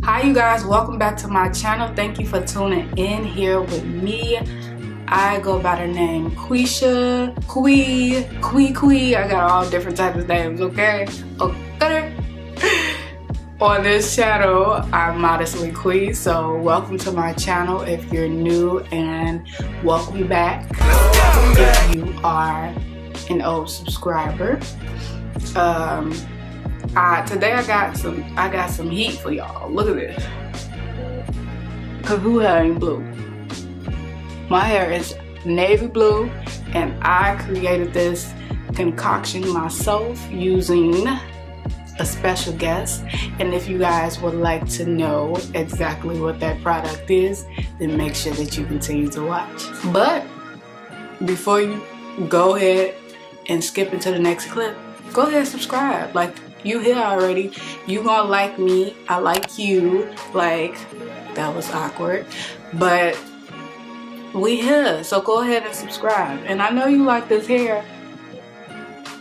Hi you guys, welcome back to my channel. Thank you for tuning in here with me. I go by the name Quisha, Quee. I got all different types of names, okay? Okay. On this channel, I'm ModestlyQue, so welcome to my channel if you're new, and welcome back if you are an old subscriber. Today I got some heat for y'all. Look at this. Cause who hair ain't blue? My hair is navy blue, and I created this concoction myself using a special guest. And if you guys would like to know exactly what that product is, then make sure that you continue to watch. But before you go ahead and skip into the next clip, go ahead and subscribe. Like, you here already, you gonna like me, I like you. Like, that was awkward, but we here, so go ahead and subscribe. And I know you like this hair.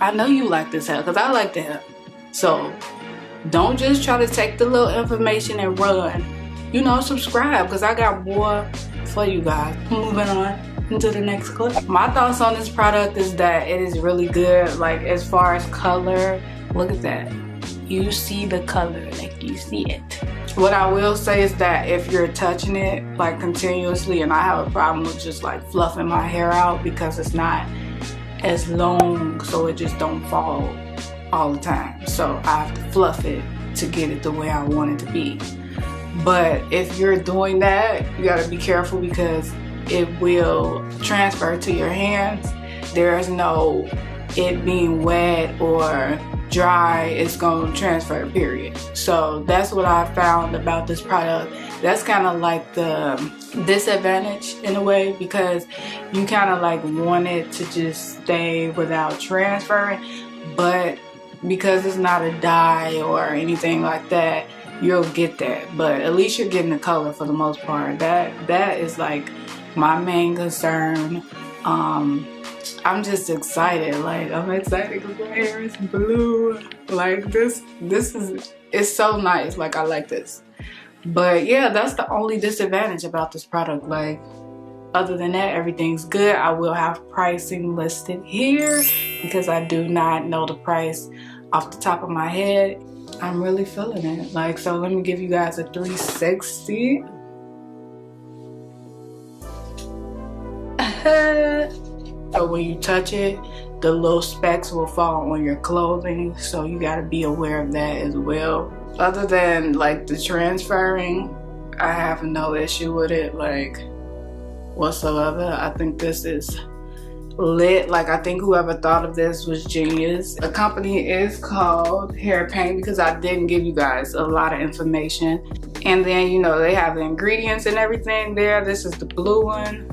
I know you like this hair because I like the hair. So don't just try to take the little information and run. You know, subscribe because I got more for you guys. Moving on into the next clip. My thoughts on this product is that it is really good. Like, as far as color, look at that. You see the color, like you see it. What I will say is that if you're touching it like continuously, and I have a problem with just like fluffing my hair out because it's not as long, so it just don't fall all the time. So I have to fluff it to get it the way I want it to be. But if you're doing that, you gotta be careful because it will transfer to your hands. There is no it being wet or dry, it's gonna transfer, period. So that's what I found about this product. That's kind of like the disadvantage in a way, because you kind of like want it to just stay without transferring, but because it's not a dye or anything like that, you'll get that. But at least you're getting the color for the most part. That is like my main concern. I'm just excited. Like, I'm excited because my hair is blue. Like, this is, it's so nice. Like, I like this. But yeah, that's the only disadvantage about this product. Like, other than that, everything's good. I will have pricing listed here because I do not know the price off the top of my head. I'm really feeling it. Like, so let me give you guys a 360. So when you touch it, the little specks will fall on your clothing, so you got to be aware of that as well. Other than like the transferring, I have no issue with it, like, whatsoever. I think this is lit. Like, I think whoever thought of this was genius. The company is called Hair Paint because I didn't give you guys a lot of information. And then, you know, they have the ingredients and everything there. This is the blue one.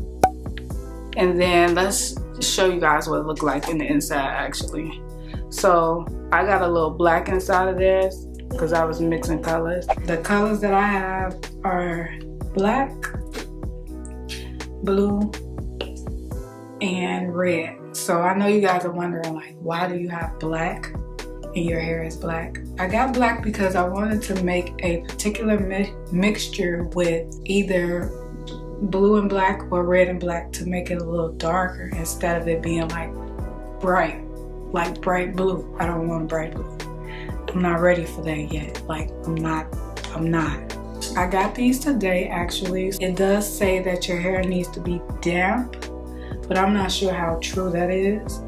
And then let's show you guys what it looked like in the inside actually. So I got a little black inside of this because I was mixing colors. The colors that I have are black, blue, and red. So I know you guys are wondering, like, why do you have black and your hair is black? I got black because I wanted to make a particular mixture with either blue and black or red and black to make it a little darker instead of it being like bright blue. I don't want bright blue. I'm not ready for that yet. Like, I'm not. I got these today actually. It does say that your hair needs to be damp, but I'm not sure how true that is.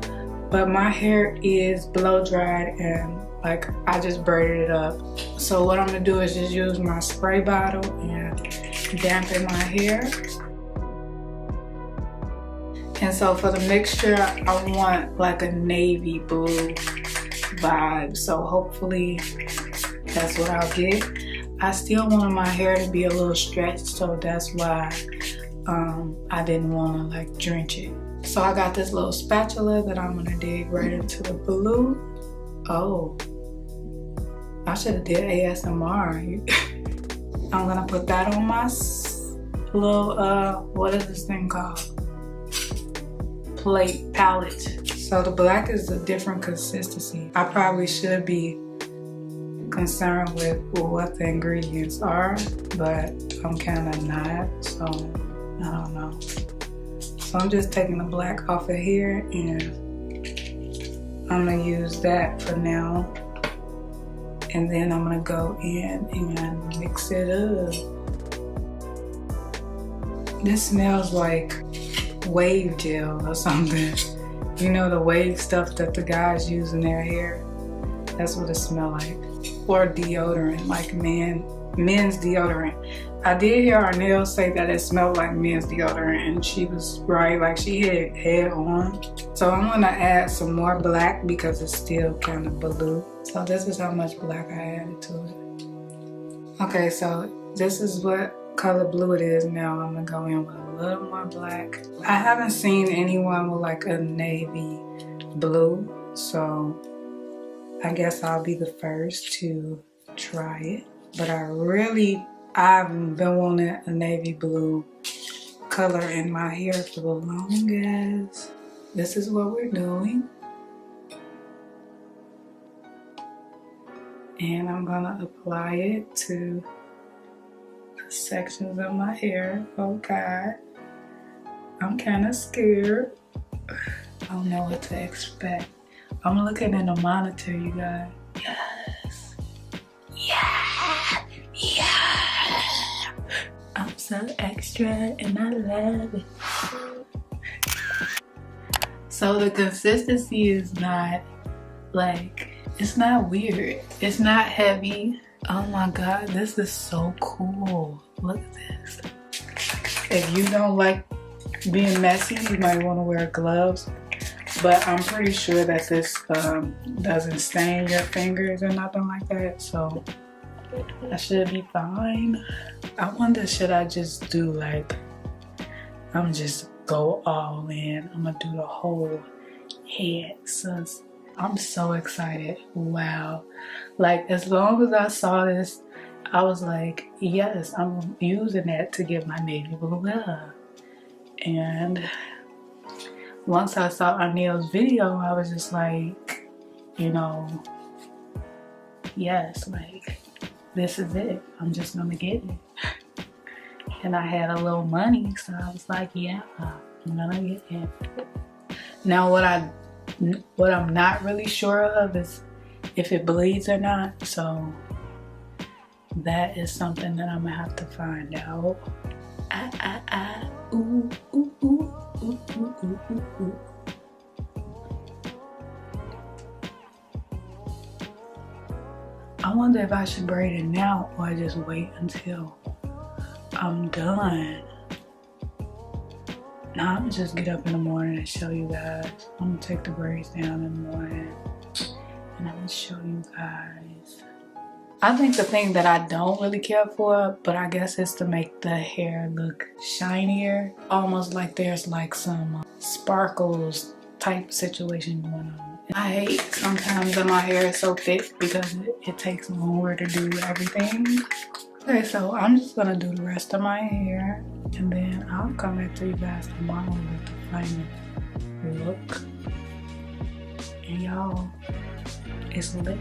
But my hair is blow dried and like I just braided it up. So what I'm gonna do is just use my spray bottle and dampen my hair. And so for the mixture, I want like a navy blue vibe. So hopefully that's what I'll get. I still wanted my hair to be a little stretched, so that's why I didn't want to like drench it. So I got this little spatula that I'm gonna dig right into the blue. Oh, I should have did ASMR. I'm gonna put that on my little, what is this thing called? palette. So the black is a different consistency. I probably should be concerned with what the ingredients are, but I'm kind of not, so I don't know. So I'm just taking the black off of here and I'm gonna use that for now. And then I'm gonna go in and mix it up. This smells like wave gel or something. You know, the wave stuff that the guys use in their hair? That's what it smells like. Or deodorant, like men's deodorant. I did hear Arnell say that it smelled like men's deodorant, and she was right, like she hit it head on. So I'm gonna add some more black because it's still kind of blue. So this is how much black I added to it. Okay, so this is what color blue it is now. I'm gonna go in with a little more black. I haven't seen anyone with like a navy blue, so I guess I'll be the first to try it. But I've been wanting a navy blue color in my hair for the longest. This is what we're doing. And I'm gonna apply it to the sections of my hair. Oh God, I'm kind of scared. I don't know what to expect. I'm looking in the monitor, you guys. Yes. Yeah. Yeah. I'm so extra and I love it. So the consistency is not like, it's not weird. It's not heavy. Oh my God, this is so cool. Look at this. If you don't like being messy, you might want to wear gloves. But I'm pretty sure that this doesn't stain your fingers or nothing like that, so I should be fine. I wonder, should I just do like, I'm just go all in. I'm gonna do the whole head, sis. I'm so excited. Wow. Like, as long as I saw this, I was like, yes, I'm using that to get my navy blue hair. And once I saw Arnell's video, I was just like, you know, yes, like, this is it. I'm just gonna get it. And I had a little money, so I was like, yeah, I'm gonna get it. Now, what I'm not really sure of is if it bleeds or not, so that is something that I'm gonna have to find out. Ooh, ooh, ooh, ooh, ooh, ooh, ooh, ooh. I wonder if I should braid it now or just wait until I'm done. Now I'm gonna just get up in the morning and show you guys. I'm gonna take the braids down in the morning and I'm gonna show you guys. I think the thing that I don't really care for, but I guess it's to make the hair look shinier. Almost like there's like some sparkles type situation going on. I hate sometimes that my hair is so thick because it takes longer to do everything. Okay, so I'm just gonna do the rest of my hair and then I'll come back to you guys tomorrow with the final look. And y'all, it's lit.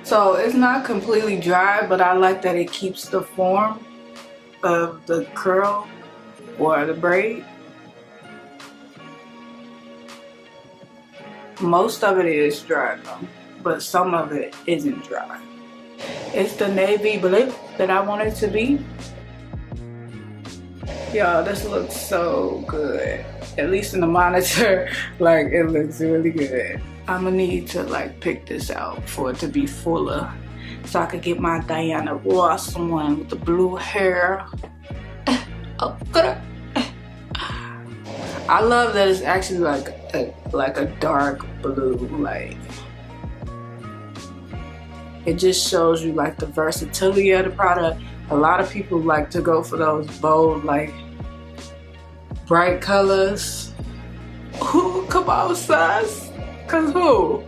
So it's not completely dry, but I like that it keeps the form of the curl or the braid. Most of it is dry though, but some of it isn't dry. It's the navy blue that I want it to be. Y'all, this looks so good. at least in the monitor, like it looks really good. I'm gonna need to like pick this out for it to be fuller, so I could get my Diana Ross one with the blue hair. Okay. I love that it's actually like a dark blue. Like it just shows you like the versatility of the product. A lot of people like to go for those bold, like bright colors. Ooh, come on, sus. Cause who?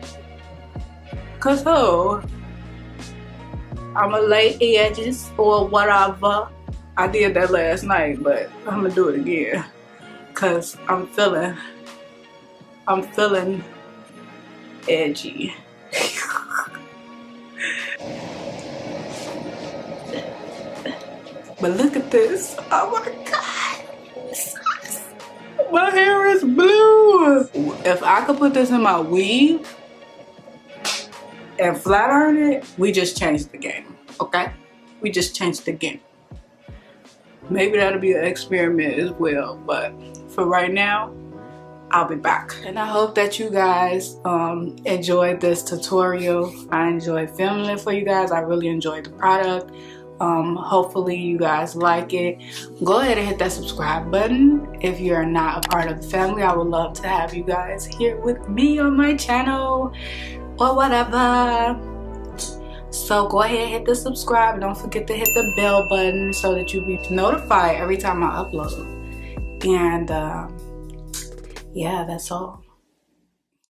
I'ma lay edges or whatever. I did that last night, but I'm gonna do it again. Cause I'm feeling edgy. But look at this. Oh my God. My hair is blue. If I could put this in my weave and flat iron it, we just changed the game, okay? We just changed the game. Maybe that'll be an experiment as well, but for right now, I'll be back. And I hope that you guys enjoyed this tutorial. I enjoyed filming it for you guys. I really enjoyed the product. Hopefully you guys like it. Go ahead and hit that subscribe button if you're not a part of the family. I would love to have you guys here with me on my channel or whatever. So go ahead and hit the subscribe. Don't forget to hit the bell button so that you'll be notified every time I upload. And yeah, that's all.